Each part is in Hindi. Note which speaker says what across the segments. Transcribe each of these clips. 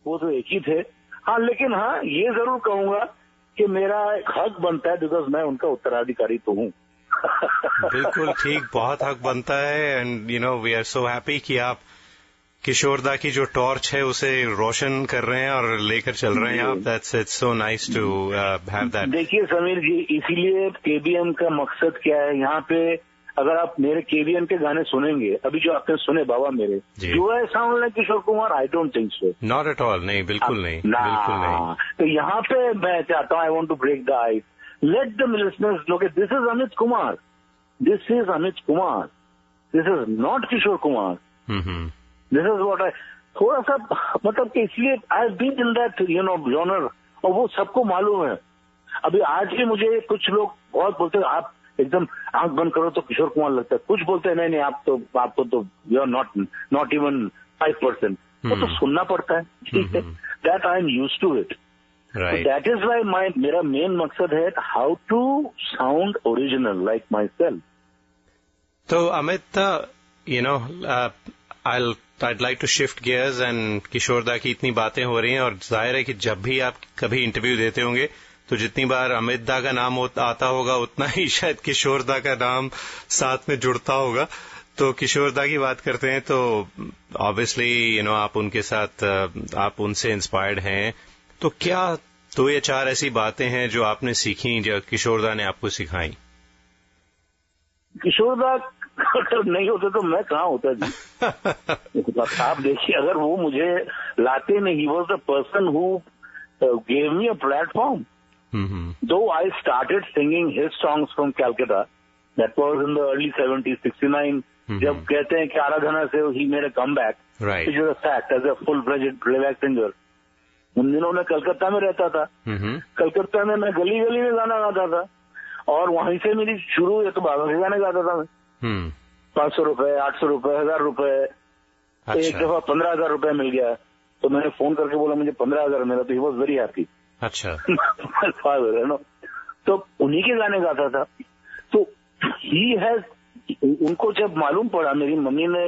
Speaker 1: वो तो एक ही थे। हाँ, लेकिन हाँ, ये जरूर कहूंगा कि मेरा एक हक बनता है, बिकॉज मैं उनका उत्तराधिकारी तो हूँ।
Speaker 2: बिल्कुल ठीक, बहुत हक बनता है। And you know, we are so happy कि आप किशोरदा की जो टॉर्च है उसे रोशन कर रहे हैं और लेकर चल रहे हैं आप। That's it's so nice to have that.
Speaker 1: देखिए समीर जी, इसीलिए केबीएम का मकसद क्या है, यहाँ पे अगर आप मेरे केबीएम के गाने सुनेंगे, अभी जो आपने सुने बाबा मेरे, do I sound like Kishore Kumar? I don't think so.
Speaker 2: Not at all, नहीं, बिल्कुल नहीं, बिल्कुल नहीं।
Speaker 1: तो यहाँ पे मैं चाहता हूँ, I want to break the ice, let the listeners know, this is Amit Kumar, this is Amit Kumar, this is not Kishore Kumar, this is what I, थोड़ा सा मतलब कि इसलिए I have been in that you know genre, और वो सबको मालूम है। अभी आज भी मुझे कुछ लोग बहुत बोलते हैं, आप एकदम आंख बंद करो तो किशोर कुमार लगता है, कुछ बोलते हैं नहीं आपको तो यू आर नॉट इवन 5%। वो तो सुनना पड़ता है, ठीक है, that I am used to it. That is why मेरा मेन मकसद है how to sound original like myself.
Speaker 2: तो Amit, you know, I'd like to shift gears and Kishoreda की इतनी बातें हो रही हैं, और जाहिर है कि जब भी आप कभी इंटरव्यू देते होंगे तो जितनी बार अमित दा का नाम आता होगा उतना ही शायद किशोरदा का नाम साथ में जुड़ता होगा। तो किशोरदा की बात करते हैं तो ऑब्वियसली यू नो आप उनके साथ, आप उनसे इंस्पायर्ड हैं। तो क्या 2 या 4 ऐसी बातें हैं जो आपने सीखी, जो किशोरदा ने आपको सिखाई?
Speaker 1: किशोरदा अगर नहीं होते तो मैं कहाँ होता जी। आप देखिए, अगर वो मुझे लाते नहीं, he was the person who gave me a platform. Though I started singing his songs from Calcutta, that was in the early 70s, 69, जब कहते हैं कि आराधना से he made a comeback, which is a fact, as a full-fledged playback singer। उन दिनों में कलकत्ता में रहता था, कलकत्ता में मैं गली गली में गाना गाता था, और वहीं से मेरी शुरू है, तो बाबा के गाने गाता था मैं। 500 रुपए, 800 रुपए, 1000 रुपए, एक दफा 15,000 रुपए मिल गया, तो मैंने फोन करके बोला मुझे 15,000 मिला, तो ही वॉज वेरी हैप्पी।
Speaker 2: अच्छा।
Speaker 1: फादर है नो, तो उन्हीं के गाने गाता था। तो ही हैज, उनको जब मालूम पड़ा, मेरी मम्मी ने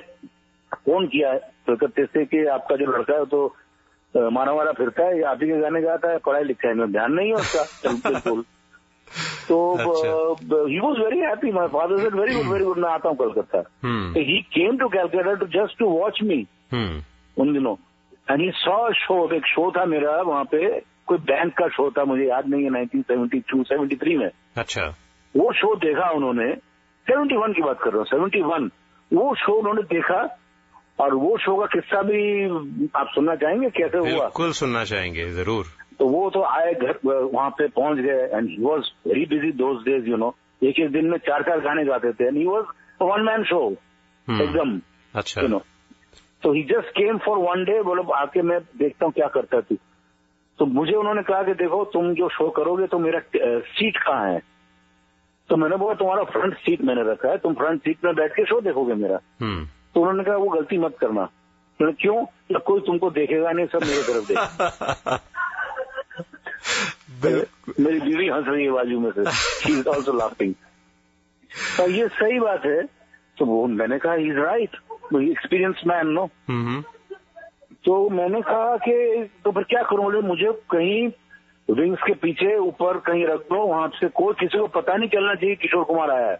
Speaker 1: फोन किया है कलकत्ते से कि आपका जो लड़का है तो मारा फिरता है, आप ही के गाने गाता है, पढ़ाई लिखाई में ध्यान नहीं है उसका, बिल्कुल। तो he was very happy. My father said very good, मैं आता हूँ Calcutta. He came to Calcutta to just to watch me उन दिनों, एंड ही सॉ शो, एक शो था मेरा वहाँ पे, कोई बैंक का शो था, मुझे याद नहीं है, 1972-73 में।
Speaker 2: अच्छा।
Speaker 1: वो शो देखा उन्होंने, 71 की बात कर रहा हूँ, 71, वो शो उन्होंने देखा, और वो शो का किस्सा भी आप सुनना चाहेंगे कैसे हुआ?
Speaker 2: बिल्कुल सुनना चाहेंगे, जरूर।
Speaker 1: तो वो तो आए घर, वहाँ पे पहुंच गए, and he was very busy those days, you know, एक दिन में 4 गाने गाते थे, and he was one man show एकदम।
Speaker 2: अच्छा।
Speaker 1: यू नो, तो he just came for one day, बोलो आके मैं देखता हूँ क्या करता है तू। तो मुझे उन्होंने कहा कि देखो तुम जो शो करोगे तो मेरा सीट कहाँ है? तो मैंने बोला तुम्हारा फ्रंट सीट मैंने रखा है, तुम फ्रंट सीट में बैठ के शो देखोगे मेरा। तो उन्होंने कहा वो गलती मत करना। तो क्यों? या कोई तुमको देखेगा नहीं, सब मेरे तरफ देखेगा। मेरी बीवी हंस रही है बाजू में से, शी इज ऑल्सो लाफिंग। तो ये सही बात है। तो वो मैंने कहा he is right, experience man no. तो मैंने कहा कि तो फिर क्या करूं? बोले मुझे कहीं विंग्स के पीछे ऊपर कहीं रख दो, वहां से कोई किसी को पता नहीं चलना चाहिए किशोर कुमार आया है।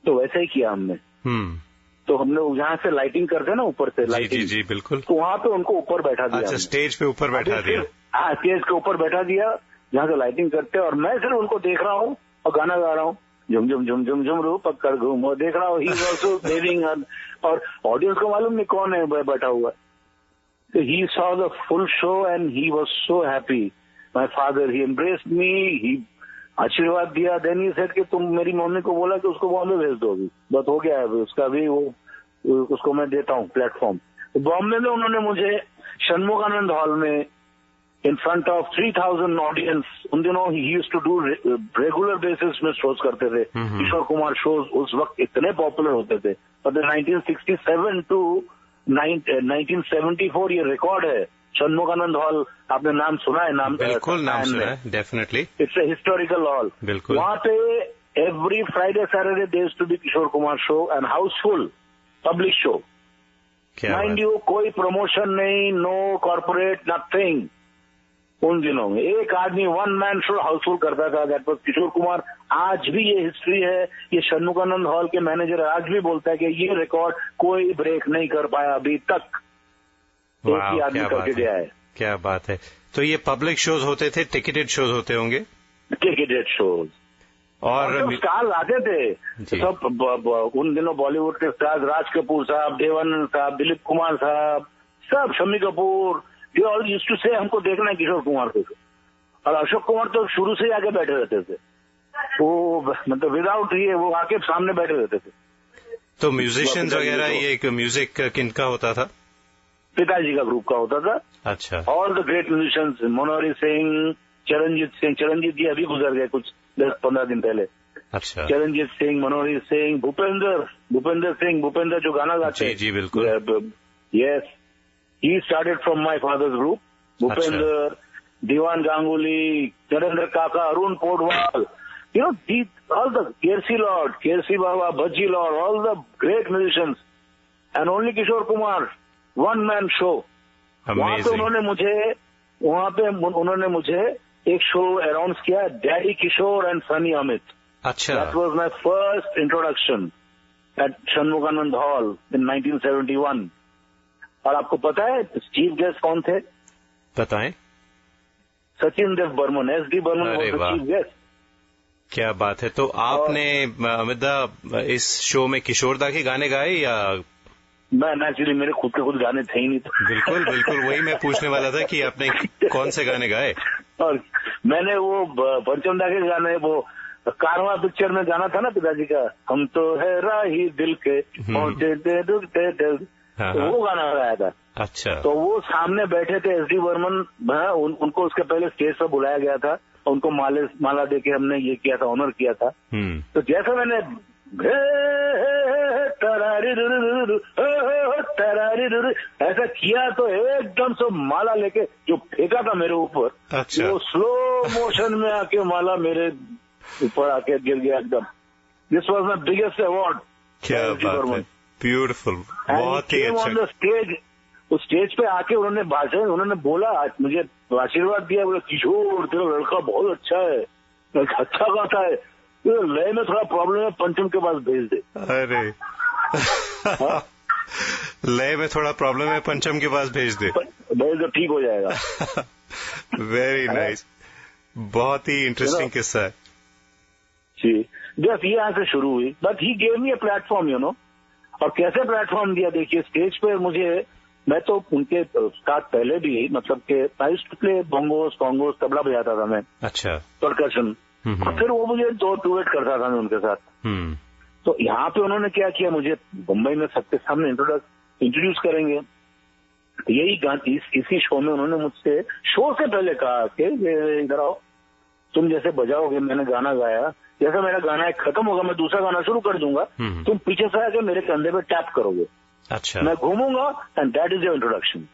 Speaker 1: तो वैसा ही किया हमने। तो हमने जहाँ से लाइटिंग करते हैं ना, ऊपर से लाइटिंग,
Speaker 2: जी बिल्कुल,
Speaker 1: तो वहां पे उनको ऊपर बैठा दिया।
Speaker 2: अच्छा, स्टेज पे ऊपर बैठा दिया?
Speaker 1: हाँ, स्टेज के ऊपर बैठा दिया जहाँ से लाइटिंग करते हैं, और मैं सिर्फ उनको देख रहा हूँ और गाना गा रहा हूँ, झुम झुम झुम झुम झुम रू पकड़ घूम, और देख रहा हूँ ही ऑल्सो वेविंग, और ऑडियंस को मालूम नहीं कौन है बैठा हुआ। So he saw the full show and he was so happy. My father, he embraced me, he आशीर्वाद दिया। Then he said कि तुम मेरी मम्मी को बोला कि उसको बॉम्बे भेज दो, अभी बहुत हो गया है उसका भी, वो उसको मैं देता हूँ प्लेटफॉर्म। तो बॉम्बे में उन्होंने मुझे षणमुखानंद हॉल में in front of 3,000 ऑडियंस, उन दिनों he used to do regular basis में शोज करते थे। किशोर कुमार शोज उस वक्त इतने पॉपुलर होते थे। और 1967 to 1974 ये रिकॉर्ड है। षणमुखानंद हॉल, आपने नाम सुना है? नाम
Speaker 2: बिल्कुल, नाम सुना है, definitely.
Speaker 1: It's a historical hall.
Speaker 2: बिल्कुल।
Speaker 1: वहाँ पे every Friday Saturday there to be Kishore Kumar show, and house full public show. Mind you, कोई प्रमोशन नहीं, नो कॉर्पोरेट, नथिंग। उन दिनों में एक आदमी वन मैन शो हाउसफुल करता था, दैट वाज किशोर कुमार। आज भी ये हिस्ट्री है, ये षणमुखानंद हॉल के मैनेजर आज भी बोलता है कि ये रिकॉर्ड कोई ब्रेक नहीं कर पाया अभी तक, एक ही आदमी करके गया है।
Speaker 2: क्या बात है। तो ये पब्लिक शोज होते थे, टिकटेड शोज होते होंगे?
Speaker 1: टिकटेड शोज, और सब स्टार्स आते थे सब। उन दिनों बॉलीवुड के स्टार्स, राज कपूर साहब, देवानंद साहब, दिलीप कुमार साहब, सब, शम्मी कपूर, ये ऑल यूज्ड टू से हमको देखना है किशोर कुमार को। और अशोक कुमार तो शुरू से ही आगे बैठे रहते थे, वो मतलब विदाउट ये वो आके सामने बैठे रहते थे।
Speaker 2: तो म्यूजिशियंस वगैरह, ये म्यूजिक किनका होता था?
Speaker 1: पिताजी का ग्रुप का होता था।
Speaker 2: अच्छा।
Speaker 1: ऑल द ग्रेट म्यूजिशियंस, मनोहरी सिंह, चरणजीत जी अभी गुजर गए कुछ 10-15 दिन पहले।
Speaker 2: अच्छा।
Speaker 1: चरणजीत सिंह, मनोहरी सिंह, भूपेंद्र जो गाना गाते हैं।
Speaker 2: जी बिल्कुल।
Speaker 1: Yes, he started from my father's group. Bhupendra, Diwan Ganguly, Narendra Kaka, Arun Paudwal, you know, all the Kersi Lord, Kersi बाबा, Bhajji Lord, all the great musicians, and only Kishore Kumar, one man show. वहां पे उन्होंने मुझे एक शो अनाउंस किया, daddy Kishore and Sunny Amit.
Speaker 2: अच्छा।
Speaker 1: That was my first introduction at Shanmukhananda hall in 1971। और आपको पता है चीफ गेस्ट कौन थे?
Speaker 2: बताएं।
Speaker 1: Sachin Dev Burman, SD Burman was the chief guest.
Speaker 2: क्या बात है। तो आपने अमिता इस शो में किशोरदा के गाने गाए या?
Speaker 1: मैं एक्चुअली मेरे खुद के खुद गाने थे ही नहीं। तो
Speaker 2: बिल्कुल बिल्कुल, वही मैं पूछने वाला था कि आपने कौन से गाने गाए।
Speaker 1: और मैंने वो पंचम दा के गाने, वो कारवां पिक्चर में गाना था ना पिताजी का, हम तो है राही दिल के पहुंचे रुकते दिल, तो वो गाना गाया था। अच्छा। तो वो सामने बैठे थे SD बर्मन, उनको उसके पहले स्टेज पर बुलाया गया था, उनको माला देके हमने ये किया था, ऑनर किया था। तो जैसे मैंने ऐसा किया तो एकदम से माला लेके जो फेंका था मेरे ऊपर, अच्छा, वो स्लो मोशन में आके माला मेरे ऊपर आके गिर गया एकदम। This was my biggest award.
Speaker 2: क्या बात है, ब्यूटीफुल, बहुत ही अच्छा।
Speaker 1: स्टेज, उस स्टेज पे आके उन्होंने भाषण, उन्होंने बोला, मुझे आशीर्वाद दिया, बोला किशोर तेरा लड़का बहुत अच्छा है, अच्छा गाता है, लय में थोड़ा प्रॉब्लम है, पंचम के पास भेज दे।
Speaker 2: अरे लय में थोड़ा प्रॉब्लम है, पंचम के पास भेज दे,
Speaker 1: भेज दो, ठीक हो जाएगा।
Speaker 2: वेरी नाइस, बहुत ही इंटरेस्टिंग किस्सा है
Speaker 1: जी। बस ये यहाँ से शुरू हुई, but he gave me a platform, you know. और कैसे प्लेटफॉर्म दिया, देखिए स्टेज पे मुझे, मैं तो उनके साथ पहले भी, मतलब के I used to play bongos, congos, tabla बजाता था मैं। अच्छा। परकशन। और फिर वो मुझे दो डुएट करता था मैं उनके साथ। तो यहाँ पे उन्होंने क्या किया, मुझे मुंबई में सबके सामने इंट्रोड्यूस करेंगे। तो यही इसी शो में उन्होंने मुझसे शो से पहले कहा कि इधर आओ, तुम जैसे बजाओगे, मैंने गाना गाया, जैसा मेरा गाना एक खत्म होगा मैं दूसरा गाना शुरू कर दूंगा, तुम पीछे से आके मेरे कंधे पे टैप करोगे। अच्छा। मैं घूमूंगा and that is your introduction.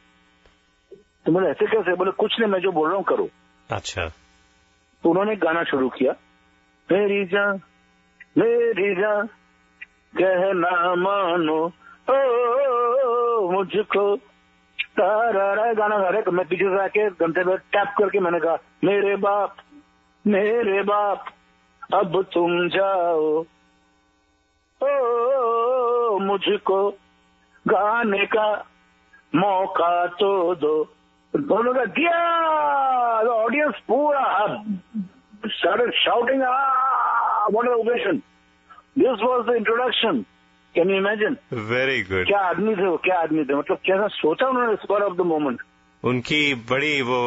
Speaker 1: तो मैंने ऐसे कैसे, बोले कुछ नहीं, मैं जो बोल रहा हूँ करो। अच्छा। तो उन्होंने गाना शुरू किया, मेरी जान कहना मानो ओ मुझको, तारा गाना गा रहे, तो मैं पीछे से आके घंटे पे टैप करके मैंने कहा, मेरे बाप अब तुम जाओ, ओ मुझको गाने का मौका तो दो। दोनों का दिया, ऑडियंस पूरा started shouting, what an ovation. This was the introduction. Can you imagine?
Speaker 2: Very good.
Speaker 1: क्या आदमी थे वो, क्या आदमी थे, मतलब कैसा सोचा उन्होंने, spur of the moment.
Speaker 2: उनकी बड़ी वो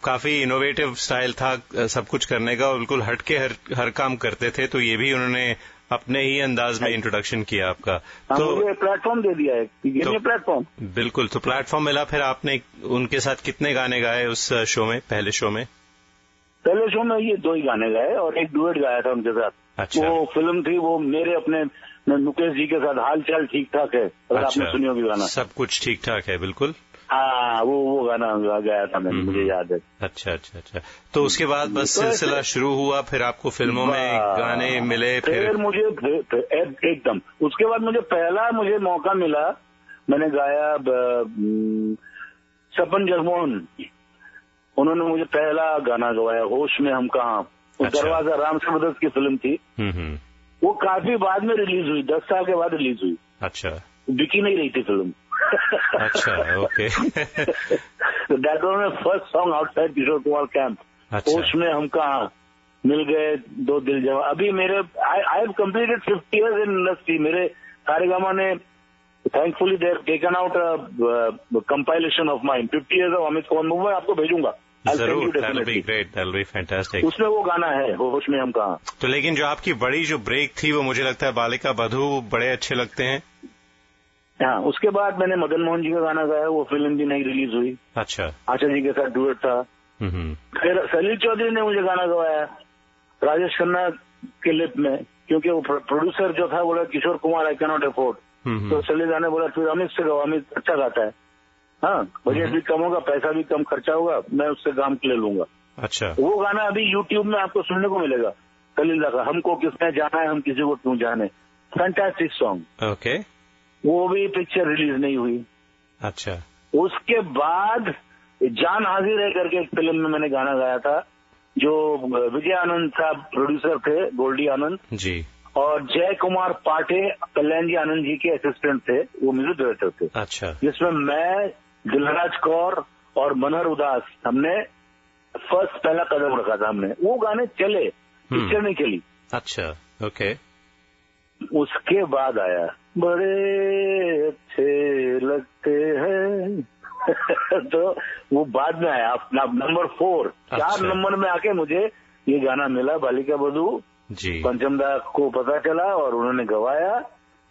Speaker 2: काफी इनोवेटिव स्टाइल था सब कुछ करने का, बिल्कुल हटके हर काम करते थे। तो ये भी उन्होंने अपने ही अंदाज में इंट्रोडक्शन किया आपका। तो
Speaker 1: मुझे प्लेटफॉर्म दे दिया है, ये प्लेटफॉर्म।
Speaker 2: बिल्कुल, तो प्लेटफॉर्म मिला। फिर आपने उनके साथ कितने गाने गाए उस शो में, पहले शो में?
Speaker 1: पहले शो में ये 2 ही गाने गाए और एक डुएट गाया था उनके साथ। अच्छा। वो फिल्म थी, वो मेरे अपने मुकेश जी के साथ, हाल चाल ठीक ठाक है, अगर आपने सुनी होगी गाना।
Speaker 2: सब कुछ ठीक ठाक है, बिल्कुल।
Speaker 1: हाँ, वो गाना गाया था मैंने, मुझे याद है।
Speaker 2: अच्छा। तो उसके बाद बस सिलसिला शुरू हुआ, फिर आपको फिल्मों में गाने मिले, फिर
Speaker 1: मुझे एकदम उसके बाद मुझे पहला मौका मिला, मैंने गाया सपन जगमोहन, उन्होंने मुझे पहला गाना गवाया, होश में हम कहाँ। वो
Speaker 2: अच्छा।
Speaker 1: दरवाजा राम जबरदस्त की फिल्म थी, वो काफी बाद में रिलीज हुई, 10 साल के बाद रिलीज हुई।
Speaker 2: अच्छा।
Speaker 1: बिकी नहीं रही थी फिल्म।
Speaker 2: अच्छा, okay.
Speaker 1: That was my first song outside Kishore Kumar camp. होश में हम कहाँ, मिल गए दो दिल जवा। अभी मेरे I have completed 50 years in industry. मेरे सारेगामा ने thankfully they have taken out compilation of mine 50 years of Amit कौन। मैं आपको भेजूंगा
Speaker 2: जरूर, that'll be great, that'll be fantastic।
Speaker 1: उसमें वो गाना है, होश में हम कहाँ।
Speaker 2: तो लेकिन जो आपकी बड़ी जो ब्रेक थी वो मुझे लगता है बालिका बधू बड़े अच्छे लगते हैं।
Speaker 1: हाँ, उसके बाद मैंने मदन मोहन जी का गाना गाया, वो फिल्म भी नहीं रिलीज हुई।
Speaker 2: अच्छा।
Speaker 1: आशा जी के साथ डुएट था। फिर सलील चौधरी ने मुझे गाना गवाया राजेश खन्ना के लिप में, क्योंकि वो प्रोड्यूसर जो था बोला Kishore Kumar I can not afford, तो सलील ने बोला फिर अमित से गाओ, अमित अच्छा गाता है। हाँ, बजट भी कम होगा, पैसा भी कम खर्चा होगा, मैं उससे काम ले लूंगा।
Speaker 2: अच्छा।
Speaker 1: वो गाना अभी यूट्यूब में आपको सुनने को मिलेगा, सलील का, हमको किसने जाना है हम किसी को क्यों जाने। Fantastic song.
Speaker 2: ओके।
Speaker 1: वो भी पिक्चर रिलीज नहीं हुई।
Speaker 2: अच्छा।
Speaker 1: उसके बाद जान हाजिर है करके एक फिल्म में मैंने गाना गाया था, जो विजय आनंद साहब प्रोड्यूसर थे, गोल्डी आनंद
Speaker 2: जी,
Speaker 1: और जय कुमार पाटे कल्याण जी आनंद जी के असिस्टेंट थे, वो म्यूजिक डायरेक्टर थे।
Speaker 2: अच्छा। जिसमें
Speaker 1: मैं, दिलराज कौर और मनहर उदास, हमने फर्स्ट पहला कदम रखा था हमने। वो गाने चले, पिक्चर नहीं चली।
Speaker 2: अच्छा, ओके।
Speaker 1: उसके बाद आया बड़े अच्छे लगते हैं तो वो बाद में आया नंबर 4।
Speaker 2: अच्छा।
Speaker 1: 4 नंबर में आके मुझे ये गाना मिला, बालिका बधू
Speaker 2: जी।
Speaker 1: पंचमदा को पता चला और उन्होंने गवाया।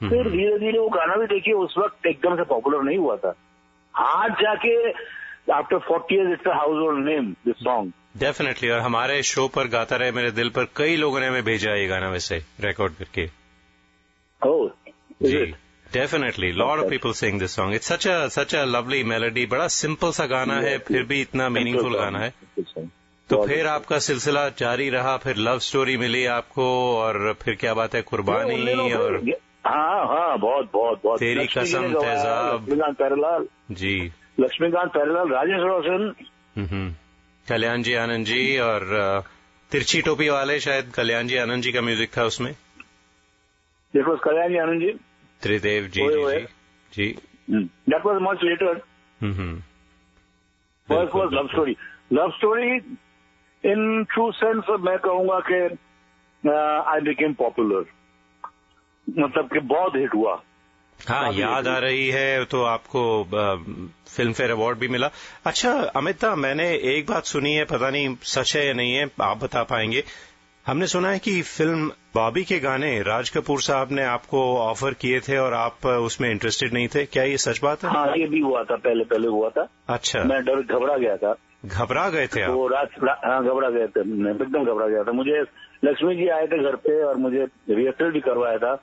Speaker 1: फिर धीरे धीरे वो गाना भी देखिए उस वक्त एकदम से पॉपुलर नहीं हुआ था, आज जाके after 40 years it's a house hold name this song.
Speaker 2: Definitely. और हमारे शो पर गाता रहे मेरे दिल पर कई लोगों ने हमें भेजा ये गाना वैसे रिकॉर्ड करके।
Speaker 1: ओह
Speaker 2: जी, definitely lot of people sing this song. It's such a lovely melody, बड़ा सिंपल सा गाना है फिर भी इतना मीनिंगफुल गाना है। तो फिर आपका सिलसिला जारी रहा, फिर लव स्टोरी मिली आपको, और फिर क्या बात है कुर्बानी, और
Speaker 1: हाँ बहुत बहुत बहुत
Speaker 2: तेरी कसम तेजाब,
Speaker 1: लक्ष्मीकांत प्यारेलाल
Speaker 2: जी,
Speaker 1: लक्ष्मीकांत प्यारेलाल, राजेश रोशन,
Speaker 2: कल्याण जी आनंद जी, और तिरछी टोपी वाले शायद कल्याण जी आनंद जी का म्यूजिक था उसमें।
Speaker 1: देखो कल्याण जी आनंद जी,
Speaker 2: त्रिदेव जी जी जी।
Speaker 1: That was much later. First was love story. Love story in true sense मैं कहूंगा कि आई बिकेम पॉपुलर, मतलब कि बहुत हिट हुआ।
Speaker 2: हाँ, याद आ रही है तो आपको फिल्म फेयर अवार्ड भी मिला। अच्छा अमिता, मैंने एक बात सुनी है, पता नहीं सच है या नहीं है, आप बता पाएंगे। हमने सुना है कि फिल्म बॉबी के गाने राज कपूर साहब ने आपको ऑफर किए थे और आप उसमें इंटरेस्टेड नहीं थे, क्या ये सच बात है?
Speaker 1: हाँ, ये भी हुआ था, पहले हुआ था।
Speaker 2: अच्छा।
Speaker 1: मैं घबरा गया था।
Speaker 2: घबरा गए थे आप?
Speaker 1: वो हाँ, घबरा गए थे, मैं एकदम घबरा गया था। मुझे लक्ष्मी जी आए थे घर पे और मुझे रिहर्सल भी करवाया था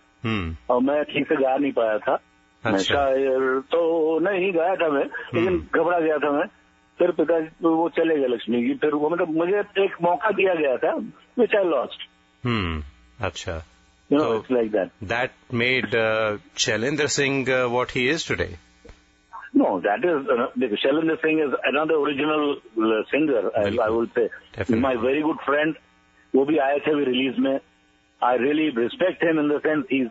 Speaker 1: और मैं ठीक से गा नहीं पाया था।
Speaker 2: अच्छा।
Speaker 1: मैं शायर तो नहीं गाया था मैं, लेकिन घबरा गया था मैं। फिर पिताजी तो वो चले गए लक्ष्मी जी, फिर वो मतलब मुझे एक मौका दिया गया था विच आई लॉस्ट।
Speaker 2: अच्छा।
Speaker 1: You know, it's like that.
Speaker 2: That made Shailendra Singh what he is today.
Speaker 1: No, that is Shailendra Singh is another original singer. I would say. Definitely. My very good friend. वो भी आए थे रिलीज में. I really respect him in the sense he's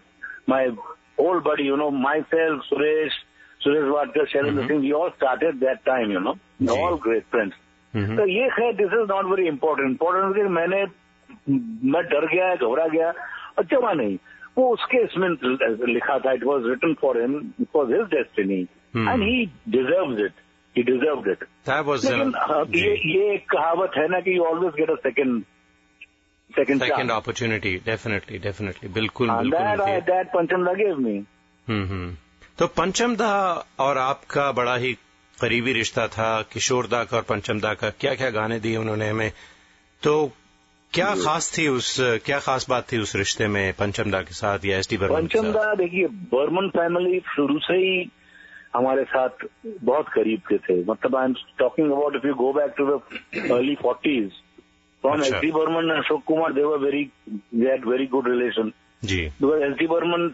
Speaker 1: my old buddy. You know, myself, Suresh Vadkar, Shailendra Singh. We all started that time. You know, all great friends. तो ये है, this is not very important. Important है कि मैं डर गया, घबरा गया, अच्छा नहीं, वो उसके इसमें लिखा था, it was written for him, it was his destiny and he deserves it, he deserved it. लेकिन ये एक कहावत है ना कि you always get a second
Speaker 2: opportunity. Definitely बिल्कुल।
Speaker 1: That Panchamda give me.
Speaker 2: तो पंचमदा और आपका बड़ा ही करीबी रिश्ता था, किशोर दा का और पंचमदा का, क्या क्या गाने दिए उन्होंने हमें, तो क्या खास बात थी उस रिश्ते में पंचमदा के साथ या एस डी बर्मन?
Speaker 1: पंचमदा देखिए, बर्मन फैमिली शुरू से ही हमारे साथ बहुत करीब के थे। मतलब I am talking about if you go back to the early 40s, from S D Burman and Ashok Kumar, they had very good relation.
Speaker 2: जी।
Speaker 1: बिकॉज एस डी बर्मन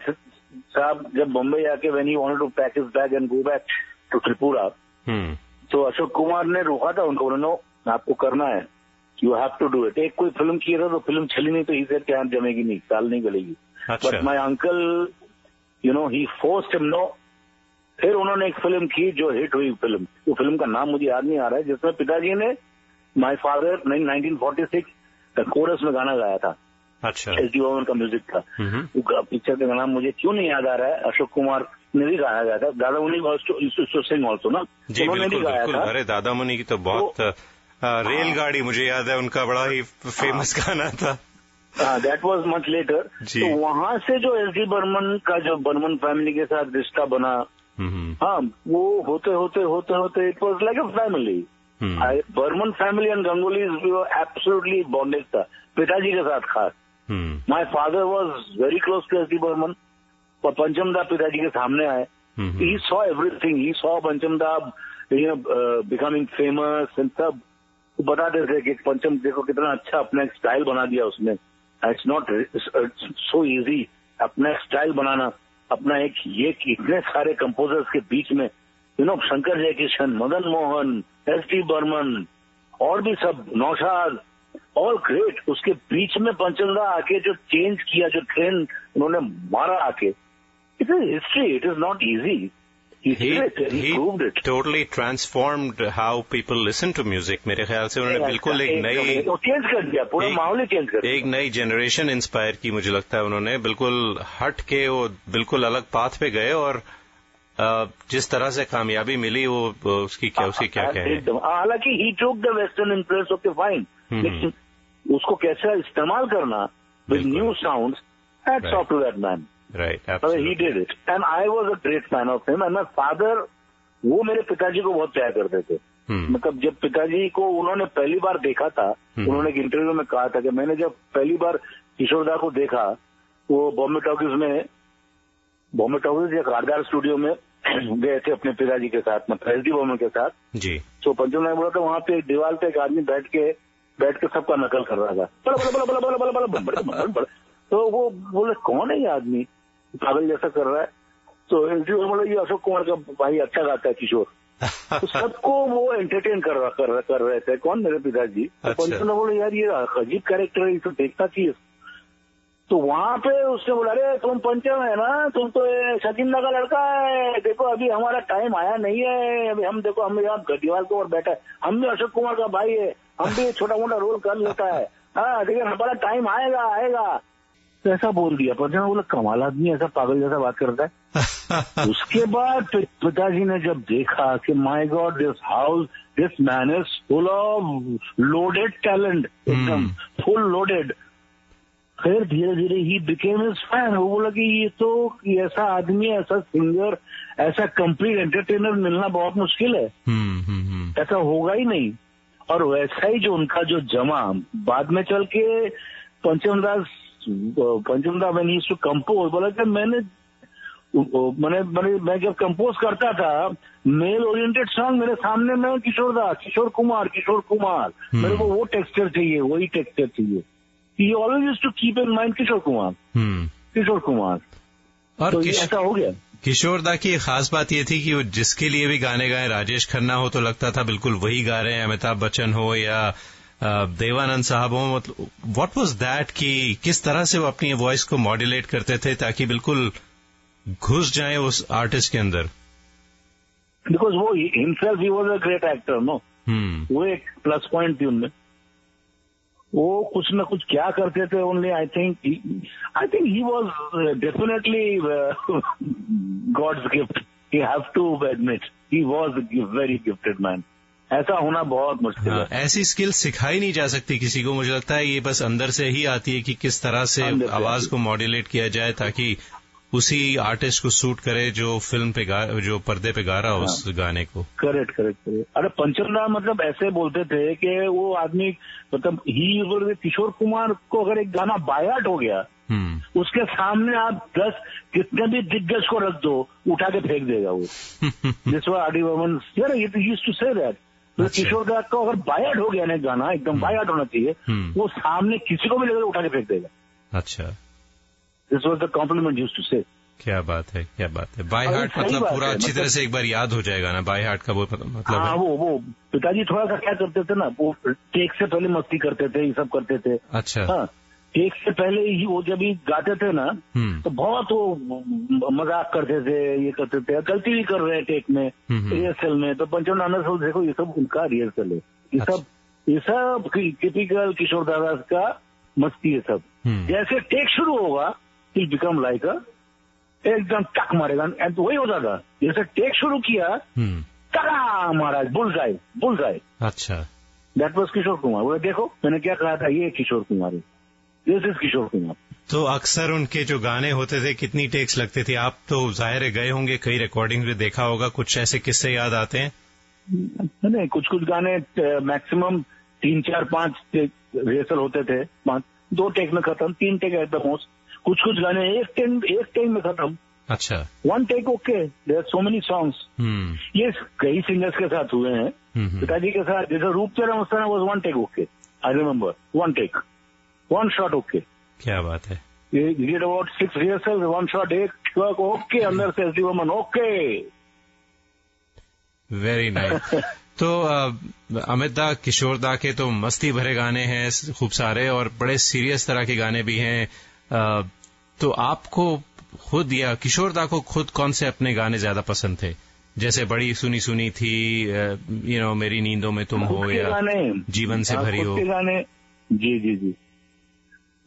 Speaker 1: साहब जब बम्बई आके when he wanted to pack his bag and go back to Tripura, तो अशोक कुमार ने रोका था उनको, उन्होंने आपको करना है, you have to do it. एक कोई फिल्म किया था तो फिल्म चली नहीं, तो ही सेड क्या जमेगी नहीं, साल नहीं गलेगी। But my uncle he forced him no. फिर उन्होंने एक फिल्म की जो हिट हुई फिल्म, वो फिल्म का नाम मुझे याद नहीं आ रहा है, जिसमें पिताजी ने माई फादर 1946 कोरस में गाना गाया था।
Speaker 2: अच्छा।
Speaker 1: एस.डी. बर्मन का म्यूजिक था। पिक्चर का नाम मुझे क्यों नहीं याद आ रहा है, अशोक कुमार ने भी गाया गया था। दादा मुनि सिंग ऑल्सो ना, उन्होंने भी गाया था।
Speaker 2: अरे दादा मुनि की तो बहुत रेलगाड़ी मुझे याद है, उनका बड़ा ही फेमस गाना था।
Speaker 1: That was much letter. तो वहां से जो एस.डी. बर्मन का जो बर्मन फैमिली के साथ रिश्ता बना, हाँ, वो होते होते it was like a family. Burman family and Ganguly absolutely bonded था, पिताजी के साथ खास। My father was very close to S D. Burman, और पंचम दा पिताजी के सामने आए। He saw everything, he saw Pancham da becoming famous and सब। बताते थे कि पंचम देखो कितना अच्छा अपना एक स्टाइल बना दिया उसने। इट्स नॉट सो इजी अपना एक स्टाइल बनाना, अपना एक ये इतने सारे कंपोजर्स के बीच में, शंकर जयकिशन, मदन मोहन, एस.डी. बर्मन और भी सब, नौशाद, ऑल ग्रेट। उसके बीच में पंचमदा आके जो चेंज किया, जो ट्रेंड उन्होंने मारा आके, it is history, it is not easy. He
Speaker 2: proved it. Totally transformed how people listen to music. मेरे ख्याल से उन्होंने बिल्कुल एक नई
Speaker 1: चेंज कर दिया, पूरा माहौल ही चेंज कर दिया।
Speaker 2: एक नई जनरेशन इंस्पायर की, मुझे लगता है उन्होंने बिल्कुल हट के वो बिल्कुल अलग पाथ पे गए, और जिस तरह से कामयाबी मिली वो उसकी क्या कहें।
Speaker 1: हालांकि he took the western influence, okay fine, लेकिन उसको कैसे इस्तेमाल करना with new sounds, hats off to that man.
Speaker 2: Right, absolutely.
Speaker 1: He did it, and I was a great fan of him. And my father, वो मेरे पिताजी को बहुत प्यार करते थे। मतलब जब पिताजी को उन्होंने पहली बार देखा था, उन्होंने एक इंटरव्यू में कहा था कि मैंने जब पहली बार किशोरदा को देखा, वो बॉम्बे टॉकीज या कारदार स्टूडियो में गए थे अपने पिताजी के साथ, मतलब एस.डी. बर्मन के साथ जी। तो पंचम ने बोला था वहां पे एक दीवार पे एक आदमी बैठ के सबका नकल कर रहा था। तो वो बोले कौन है ये आदमी, पागल जैसा कर रहा है। तो एस.डी. बर्मन, ये अशोक कुमार का भाई अच्छा गाता है किशोर। तो सबको वो एंटरटेन कर रहे थे। कौन? मेरे पिताजी। तो पंचम ने बोले यार ये अजीब कैरेक्टर है, इसे देखना चाहिए। तो वहां पे उसने बोला अरे तुम पंचम है ना, तुम तो शकींदा का लड़का है, देखो अभी हमारा टाइम आया नहीं है, अभी हम देखो हम यहाँ दीवार के ऊपर बैठा है, हम भी अशोक कुमार का भाई है, हम भी छोटा मोटा रोल कर लेता है, हाँ लेकिन हमारा टाइम आएगा। तो ऐसा बोल दिया। पंचम ने बोला कमाल आदमी, ऐसा पागल जैसा बात करता है। उसके बाद पिताजी ने जब देखा कि my God this man is full of loaded talent, एकदम फुल लोडेड। फिर धीरे धीरे ही बिकेम हिज फैन। वो बोला कि ये तो ऐसा आदमी, ऐसा सिंगर, ऐसा कंप्लीट एंटरटेनर मिलना बहुत मुश्किल है, ऐसा होगा ही नहीं। और वैसा ही जो उनका जो जमा बाद में चल के Panchamda when he used to compose, बोला कि मैं जब कंपोज करता था मेल ओरिएंटेड सॉन्ग, मेरे सामने में किशोर कुमार मेरे को वो टेक्सचर चाहिए, वही टेक्सचर चाहिए। He always used to keep in mind Kishore Kumar.
Speaker 2: और
Speaker 1: तो ऐसा हो गया।
Speaker 2: किशोरदा की एक खास बात ये थी कि वो जिसके लिए भी गाने गाए, राजेश खन्ना हो तो लगता था बिल्कुल वही गा रहे हैं, अमिताभ बच्चन हो या देवानंद साहब हो। मतलब व्हाट वाज दैट कि किस तरह से वो अपनी वॉइस को मॉड्यूलेट करते थे ताकि बिल्कुल घुस जाए उस आर्टिस्ट के अंदर।
Speaker 1: बिकॉज वो हिमसेल्फ ही was a great actor, no, वो एक प्लस पॉइंट थी उनमें। वो कुछ न कुछ क्या करते थे only, I think he was definitely God's gift, you have to admit, he was very gifted man. ऐसा होना बहुत मुश्किल है।
Speaker 2: ऐसी स्किल सिखाई नहीं जा सकती किसी को, मुझे लगता है ये बस अंदर से ही आती है कि किस तरह से आवाज को मॉड्यूलेट किया जाए ताकि उसी आर्टिस्ट को सूट करे जो फिल्म पे जो पर्दे पे गा रहा हो उस गाने को।
Speaker 1: करेक्ट। अरे पंचमदा मतलब ऐसे बोलते थे कि वो आदमी, मतलब ही किशोर कुमार को अगर एक गाना बायाट हो गया, उसके सामने आप 10 कितने भी दिग्गज को रख दो, उठा के फेंक देगा वो। जिस वक्त RD. Burman used to say that, Kishore da को अगर बायाट हो गया ना गाना, एकदम बायाट होना चाहिए, वो सामने किसी को भी लेकर उठा के फेंक देगा।
Speaker 2: अच्छा,
Speaker 1: this was the compliment used to say.
Speaker 2: क्या बात है, क्या बात है। बाय हार्ट मतलब पूरा अच्छी तरह से एक बार याद हो जाएगा ना, बाय हार्ट का वो मतलब।
Speaker 1: हाँ, वो पिताजी थोड़ा सा क्या करते थे ना, वो टेक से पहले मस्ती करते थे, ये सब करते थे।
Speaker 2: अच्छा।
Speaker 1: हाँ, टेक से पहले ही वो जब ही गाते थे ना, तो बहुत वो मजाक करते थे, ये करते थे, गलती भी कर रहे हैं टेक में, रिहर्सल में, तो पंचम नाना सब देखो ये सब उनका रिहर्सल है, ये सब टिपिकल किशोर दादा का मस्ती है सब। जैसे टेक शुरू होगा इट बिकम लाइक एकदम टक मारेगा, एंड तो वही होता था, जैसे टेक शुरू किया टका महाराज बुलजाई।
Speaker 2: अच्छा,
Speaker 1: दैट वाज किशोर कुमार। वो देखो मैंने क्या कहा था, ये किशोर कुमार है, दिस इज किशोर कुमार।
Speaker 2: तो अक्सर उनके जो गाने होते थे कितनी टेक्स लगते थे? आप तो जाहिर है गए होंगे, कई रिकॉर्डिंग में देखा होगा, कुछ ऐसे किस्से याद आते हैं?
Speaker 1: नहीं, कुछ गाने मैक्सिमम 3, 4, 5 रिहर्सल होते थे, 2 टेक में खत्म, 3 टेक एट द मोस्ट। कुछ गाने एक टेक में खत्म।
Speaker 2: अच्छा,
Speaker 1: 1 take okay, there are so many songs. ये कई सिंगर्स के साथ हुए हैं, पिताजी के साथ, जैसे रूपचरण उस तरह was 1 take okay, I remember 1 take, 1 shot okay.
Speaker 2: क्या बात है।
Speaker 1: ये डिड अबाउट 6 रिहर्सल, 1 शॉट, एक ओके, अंदर से S D Burman okay.
Speaker 2: Very nice. तो अमित दा, किशोर दा के तो मस्ती भरे गाने हैं खूब सारे, और बड़े सीरियस तरह के गाने भी हैं। तो आपको खुद या किशोर दा को खुद कौन से अपने गाने ज्यादा पसंद थे? जैसे बड़ी सुनी सुनी थी, मेरी नींदों में तुम हो, या जीवन से भरी हो
Speaker 1: गाने। जी,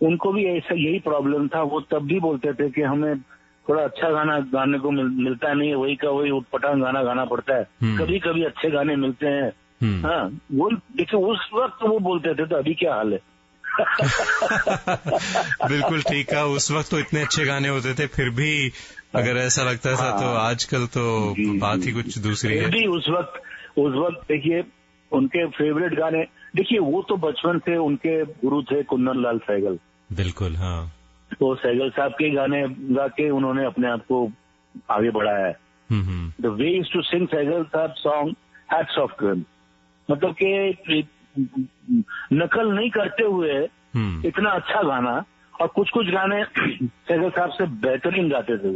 Speaker 1: उनको भी ऐसा यही प्रॉब्लम था। वो तब भी बोलते थे कि हमें थोड़ा अच्छा गाना गाने को मिलता नहीं है, वही का वही उठपटांग गाना गाना पड़ता है। कभी कभी अच्छे गाने मिलते हैं। हाँ, वो देखिए उस वक्त वो बोलते थे, तो अभी क्या हाल है?
Speaker 2: बिल्कुल ठीक है, उस वक्त तो इतने अच्छे गाने होते थे, फिर भी अगर ऐसा लगता था तो आजकल तो बात ही कुछ दूसरी है।
Speaker 1: भी उस वक्त देखिए उनके फेवरेट गाने, देखिए वो तो बचपन से उनके गुरु थे कुन्नन लाल सहगल।
Speaker 2: बिल्कुल, हाँ।
Speaker 1: तो सहगल साहब के गाने गा के उन्होंने अपने आप को आगे बढ़ाया है। The way is to sing Sehgal साहब song, hats off to him. मतलब कि नकल नहीं करते हुए इतना अच्छा गाना, और कुछ गाने सहगल साहब से बेहतरीन गाते थे,